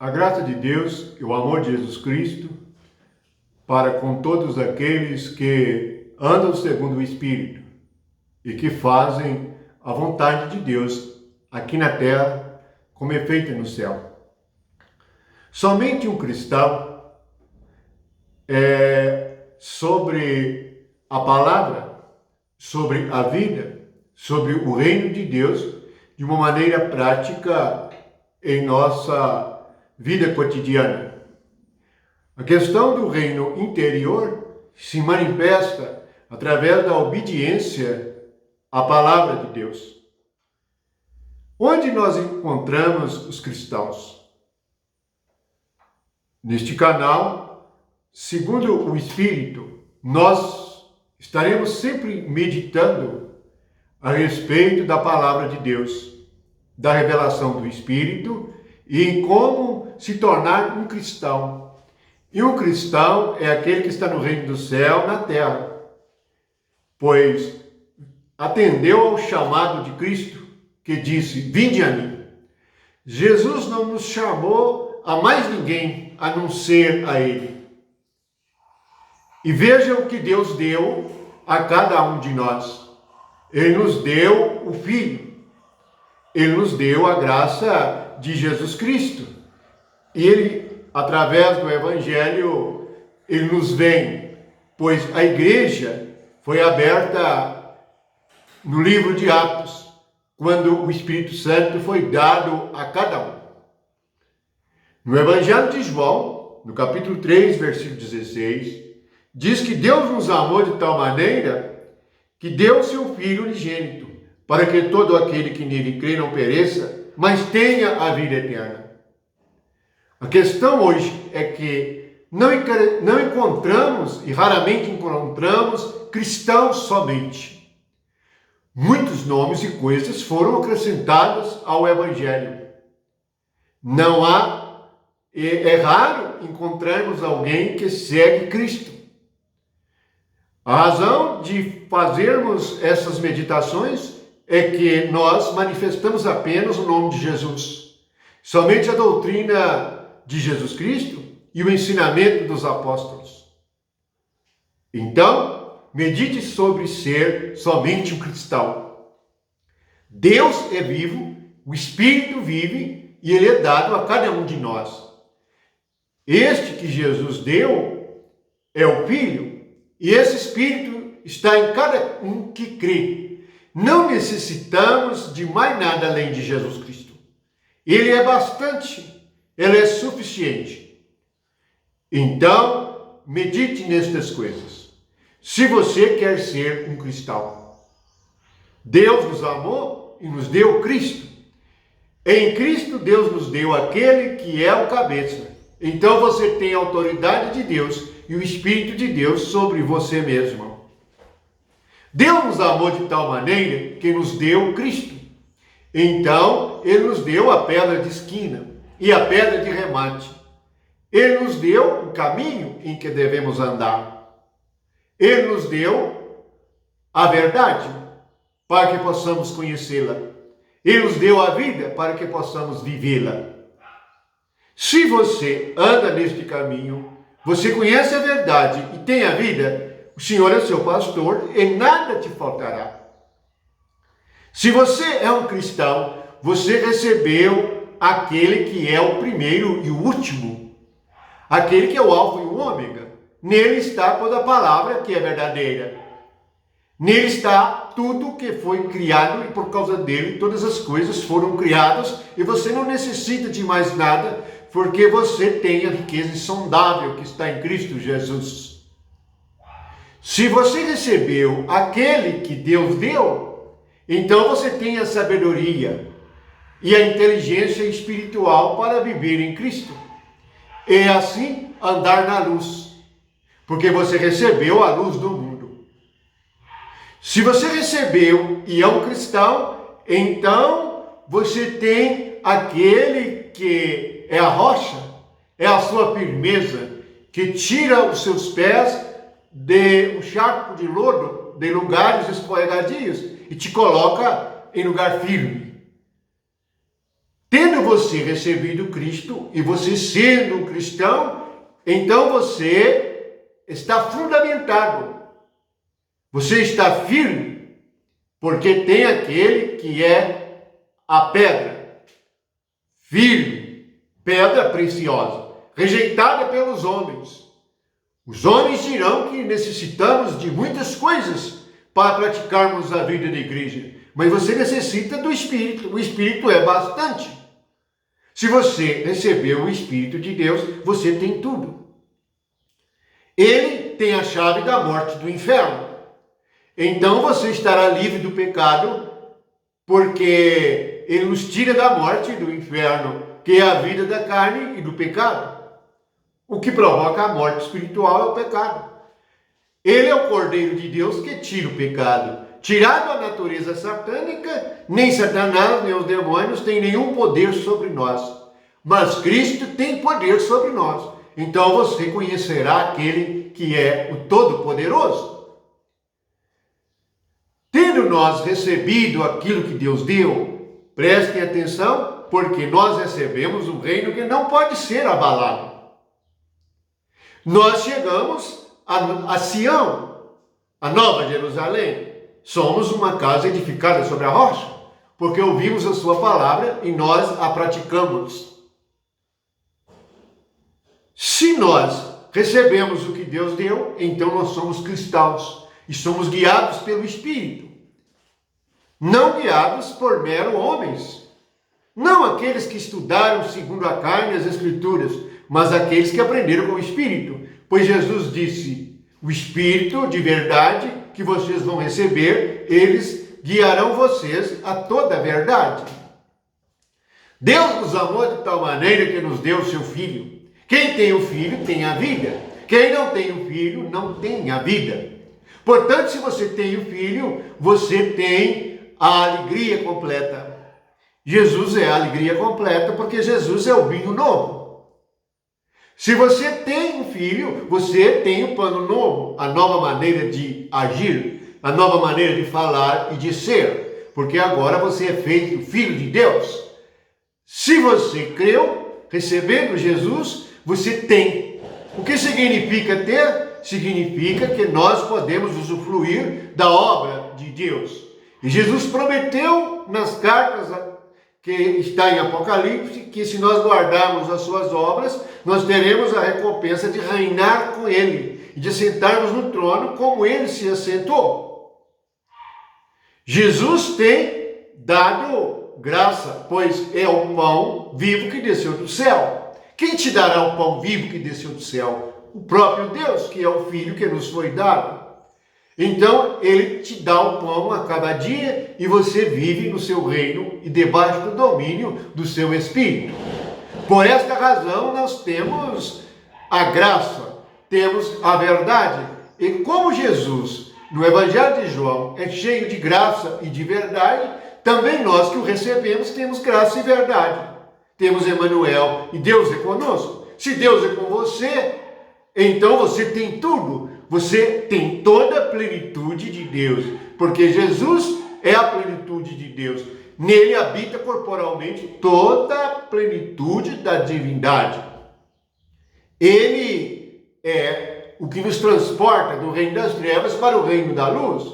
A graça de Deus e o amor de Jesus Cristo para com todos aqueles que andam segundo o Espírito e que fazem a vontade de Deus aqui na terra, como é feita no céu. Somente um cristão sobre a palavra, sobre a vida, sobre o reino de Deus, de uma maneira prática em nossa vida cotidiana. A questão do reino interior se manifesta através da obediência à palavra de Deus. Onde nós encontramos os cristãos? Neste canal, segundo o Espírito, nós estaremos sempre meditando a respeito da palavra de Deus, da revelação do Espírito e em como se tornar um cristão. E um cristão é aquele que está no reino do céu, na terra, pois atendeu ao chamado de Cristo, que disse: vinde a mim. Jesus não nos chamou a mais ninguém a não ser a Ele. E veja o que Deus deu a cada um de nós. Ele nos deu o Filho. Ele nos deu a graça de Jesus Cristo. E Ele, através do Evangelho, Ele nos vem, pois a igreja foi aberta no livro de Atos, quando o Espírito Santo foi dado a cada um. No Evangelho de João, no capítulo 3, versículo 16, diz que Deus nos amou de tal maneira que deu seu Filho unigênito, para que todo aquele que nele crê não pereça, mas tenha a vida eterna. A questão hoje é que não encontramos, e raramente encontramos, cristãos somente. Muitos nomes e coisas foram acrescentados ao Evangelho. É raro encontrarmos alguém que segue Cristo. A razão de fazermos essas meditações é que nós manifestamos apenas o nome de Jesus. Somente a doutrina de Jesus Cristo e o ensinamento dos apóstolos. Então, medite sobre ser somente um cristão. Deus é vivo, o Espírito vive e Ele é dado a cada um de nós. Este que Jesus deu é o Filho, e esse Espírito está em cada um que crê. Não necessitamos de mais nada além de Jesus Cristo. Ele é bastante, Ele é suficiente. Então, medite nestas coisas. Se você quer ser um cristão, Deus nos amou e nos deu Cristo. Em Cristo, Deus nos deu aquele que é o cabeça. Então você tem a autoridade de Deus e o Espírito de Deus sobre você mesmo. Deus nos amou de tal maneira que nos deu Cristo. Então, Ele nos deu a pedra de esquina e a pedra de remate. Ele nos deu o caminho em que devemos andar. Ele nos deu a verdade para que possamos conhecê-la. Ele nos deu a vida para que possamos vivê-la. Se você anda neste caminho, você conhece a verdade e tem a vida, o Senhor é seu pastor e nada te faltará. Se você é um cristão, você recebeu aquele que é o primeiro e o último, aquele que é o alfa e o ômega. Nele está toda a palavra que é verdadeira. Nele está tudo que foi criado e por causa dele todas as coisas foram criadas e você não necessita de mais nada porque você tem a riqueza insondável que está em Cristo Jesus. Se você recebeu aquele que Deus deu, então você tem a sabedoria e a inteligência espiritual para viver em Cristo. E assim andar na luz, porque você recebeu a luz do mundo. Se você recebeu e é um cristão, então você tem aquele que é a rocha, é a sua firmeza, que tira os seus pés de um charco de lodo, de lugares escorregadios, e te coloca em lugar firme. Tendo você recebido Cristo e você sendo um cristão, então você está fundamentado. Você está firme, porque tem aquele que é a pedra, firme, pedra preciosa, rejeitada pelos homens. Os homens dirão que necessitamos de muitas coisas para praticarmos a vida de igreja, mas você necessita do Espírito. O Espírito é bastante. Se você recebeu o Espírito de Deus, você tem tudo. Ele tem a chave da morte e do inferno. Então você estará livre do pecado, porque ele nos tira da morte e do inferno, que é a vida da carne e do pecado. O que provoca a morte espiritual é o pecado. Ele é o Cordeiro de Deus que tira o pecado. Tirado a natureza satânica, nem Satanás, nem os demônios têm nenhum poder sobre nós. Mas Cristo tem poder sobre nós. Então você conhecerá aquele que é o Todo-Poderoso. Tendo nós recebido aquilo que Deus deu, prestem atenção, porque nós recebemos um reino que não pode ser abalado. Nós chegamos a Sião, a Nova Jerusalém. Somos uma casa edificada sobre a rocha, porque ouvimos a sua palavra e nós a praticamos. Se nós recebemos o que Deus deu, então nós somos cristãos e somos guiados pelo Espírito, não guiados por mero homens, não aqueles que estudaram segundo a carne as Escrituras, mas aqueles que aprenderam com o Espírito, pois Jesus disse: o Espírito de verdade que vocês vão receber, eles guiarão vocês a toda a verdade. Deus nos amou de tal maneira que nos deu o seu Filho. Quem tem o Filho tem a vida. Quem não tem o Filho não tem a vida. Portanto, se você tem o Filho, você tem a alegria completa. Jesus é a alegria completa porque Jesus é o vinho novo. Se você tem um filho, você tem um pano novo, a nova maneira de agir, a nova maneira de falar e de ser, porque agora você é feito filho de Deus. Se você creu, recebendo Jesus, você tem. O que significa ter? Significa que nós podemos usufruir da obra de Deus. E Jesus prometeu nas cartas que está em Apocalipse, que se nós guardarmos as suas obras, nós teremos a recompensa de reinar com ele e de sentarmos no trono como ele se assentou. Jesus tem dado graça, pois é o pão vivo que desceu do céu. Quem te dará o pão vivo que desceu do céu? O próprio Deus, que é o Filho que nos foi dado. Então, ele te dá o pão a cada dia e você vive no seu reino e debaixo do domínio do seu Espírito. Por esta razão, nós temos a graça, temos a verdade. E como Jesus, no Evangelho de João, é cheio de graça e de verdade, também nós que o recebemos temos graça e verdade. Temos Emmanuel e Deus é conosco. Se Deus é com você, então você tem tudo. Você tem toda a plenitude de Deus, porque Jesus é a plenitude de Deus. Nele habita corporalmente toda a plenitude da divindade. Ele é o que nos transporta do reino das trevas para o reino da luz.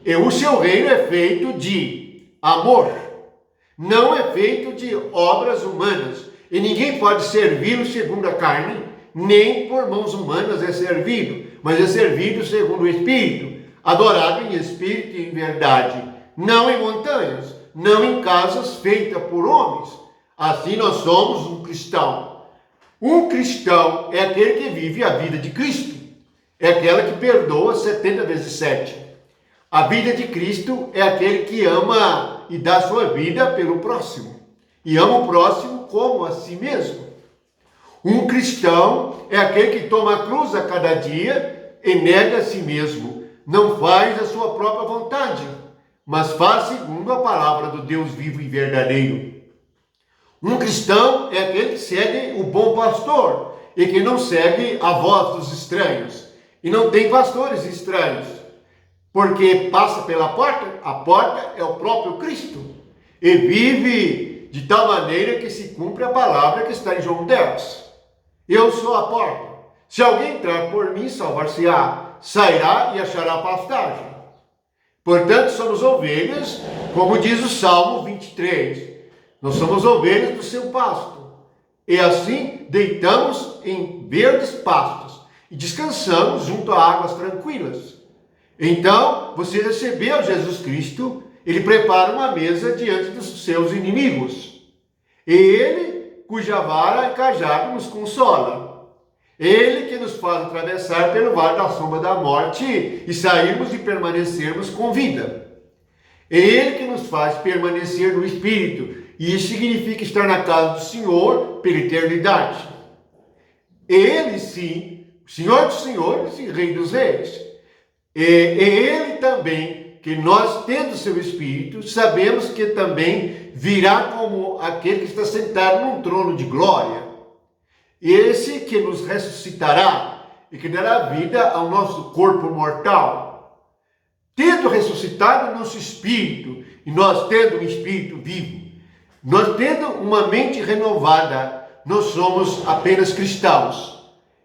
E o seu reino é feito de amor, não é feito de obras humanas. E ninguém pode servi-lo segundo a carne, nem por mãos humanas é servido, mas é servido segundo o Espírito, adorado em espírito e em verdade, não em montanhas, não em casas feitas por homens. Assim nós somos um cristão. Um cristão é aquele que vive a vida de Cristo, é aquela que perdoa 70 vezes 7. A vida de Cristo é aquele que ama e dá sua vida pelo próximo, e ama o próximo como a si mesmo. Um cristão é aquele que toma a cruz a cada dia e nega a si mesmo. Não faz a sua própria vontade, mas faz segundo a palavra do Deus vivo e verdadeiro. Um cristão é aquele que segue o bom pastor e que não segue a voz dos estranhos. E não tem pastores estranhos, porque passa pela porta, a porta é o próprio Cristo. E vive de tal maneira que se cumpre a palavra que está em João 10. Eu sou a porta. Se alguém entrar por mim, salvar-se-á, sairá e achará pastagem. Portanto, somos ovelhas, como diz o Salmo 23. Nós somos ovelhas do seu pasto. E assim deitamos em verdes pastos e descansamos junto a águas tranquilas. Então, você recebeu Jesus Cristo, ele prepara uma mesa diante dos seus inimigos. E ele, cuja vara e cajado nos consola. Ele que nos faz atravessar pelo vale da sombra da morte e sairmos e permanecermos com vida. Ele que nos faz permanecer no Espírito, e isso significa estar na casa do Senhor pela eternidade. Ele sim, o Senhor dos Senhores e Rei dos Reis. E ele também, que nós tendo seu Espírito, sabemos que também virá como aquele que está sentado num trono de glória. Esse que nos ressuscitará e que dará vida ao nosso corpo mortal. Tendo ressuscitado o nosso espírito, e nós tendo um espírito vivo, nós tendo uma mente renovada, nós somos apenas cristãos.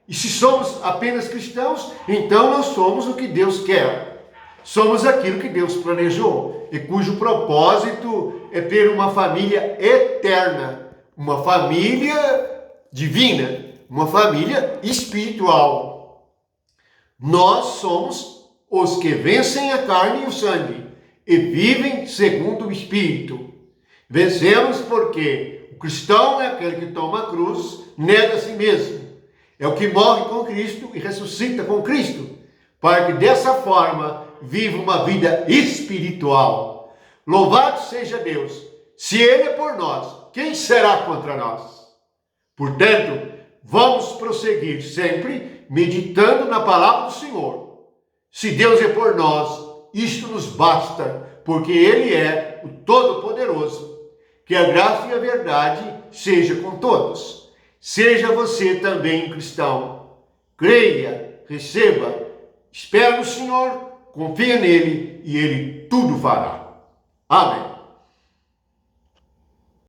E se somos apenas cristãos, então nós somos o que Deus quer. Somos aquilo que Deus planejou, e cujo propósito é ter uma família eterna, uma família divina, uma família espiritual. Nós somos os que vencem a carne e o sangue e vivem segundo o Espírito. Vencemos porque o cristão é aquele que toma a cruz, nega a si mesmo. É o que morre com Cristo e ressuscita com Cristo, para que dessa forma viva uma vida espiritual. Louvado seja Deus! Se Ele é por nós, quem será contra nós? Portanto, vamos prosseguir sempre meditando na palavra do Senhor. Se Deus é por nós, isto nos basta, porque Ele é o Todo-Poderoso. Que a graça e a verdade seja com todos. Seja você também cristão. Creia, receba, espera no Senhor, confia nele e Ele tudo fará. Amém.